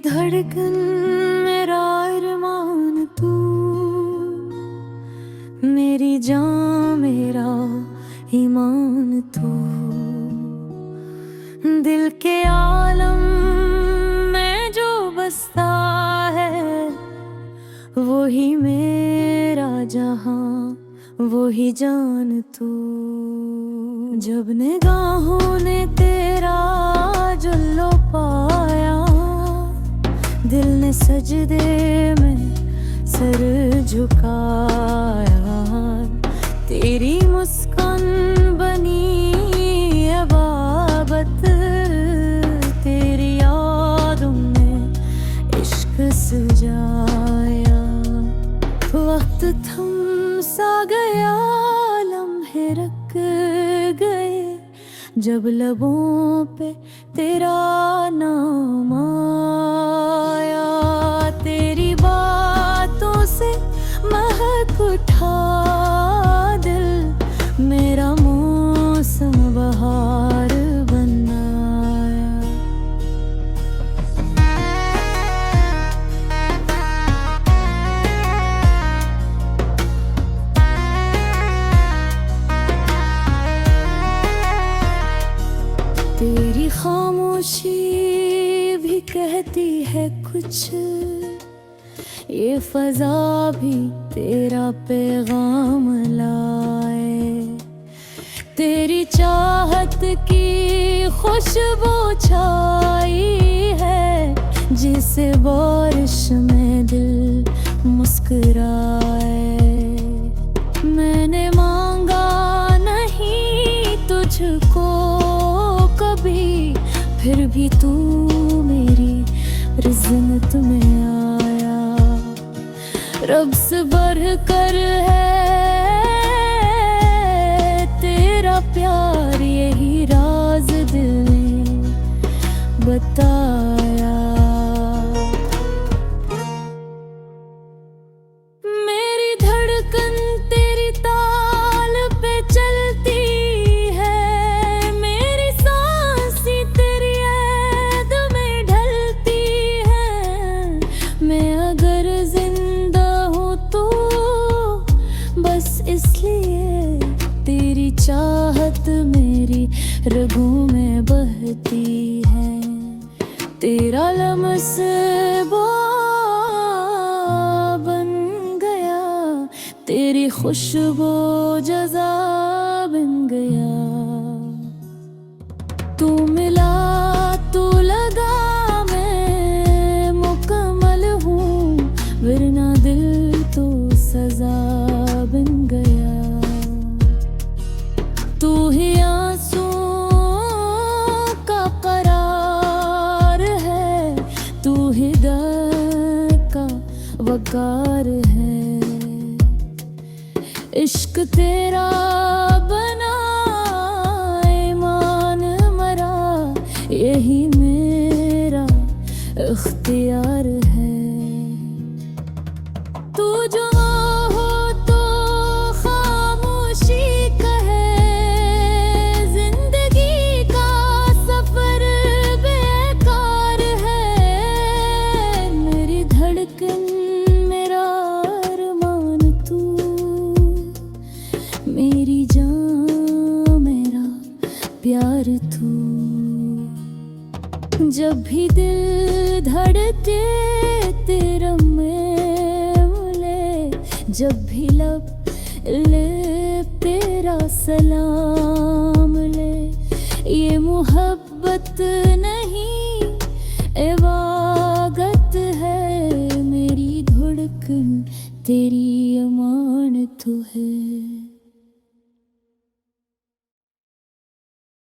धड़कन मेरा अरमान तू, मेरी जान मेरा ईमान तू। दिल के आलम में जो बसता है वही मेरा जहां, वही जान तू। जब निगाहों ने तेरा जुल्लो पाया, दिल ने सजदे में सर झुकाया। तेरी मुस्कान बनी अबाबत, तेरी यादों में इश्क सजाया। वक्त थम सा गया, लम्हे रख गए जब लबों पे तेरा नाम आया। तेरी बातों से महक उठा दिल, मेरा मौसम बहार बन आया। तेरी खामोशी भी कहती है कुछ, ये फजा भी तेरा पैगाम लाए। तेरी चाहत की खुशबू छाई है, जिसे बारिश में दिल मुस्कुराए। मैंने मांगा नहीं तुझको कभी, फिर भी तू मेरी रिज़्क़ में आया। रब से बढ़कर है तेरा प्यार, यही राज दिल ने बताया। मेरी धड़कन तेरी ताल पे चलती है, मेरी सांसें तेरी याद में ढलती है। मैं अगर जिंदा हूँ तो बस इसलिए, तेरी चाहत मेरी रगों में बहती है। तेरा लम्स बन गया, तेरी खुशबू जज़ा बन गया। तू मिला तू लगा, मैं मुकम्मल हूँ, वरना दिल तो सजा बन गया। तू ही आंसुओं का करार है, तू ही दर्द का वकार है। इश्क तेरा बना ईमान मरा, यही मेरा इख्तियार है। तू जो हो तो खामोशी कहे, जिंदगी का सफर बेकार है। मेरी धड़कन मेरा अरमान तू, मेरी जान मेरा प्यार तू। जब भी दिल धड़के तेरा मैं मिले, जब भी लब ले तेरा सलाम ले, ये मोहब्बत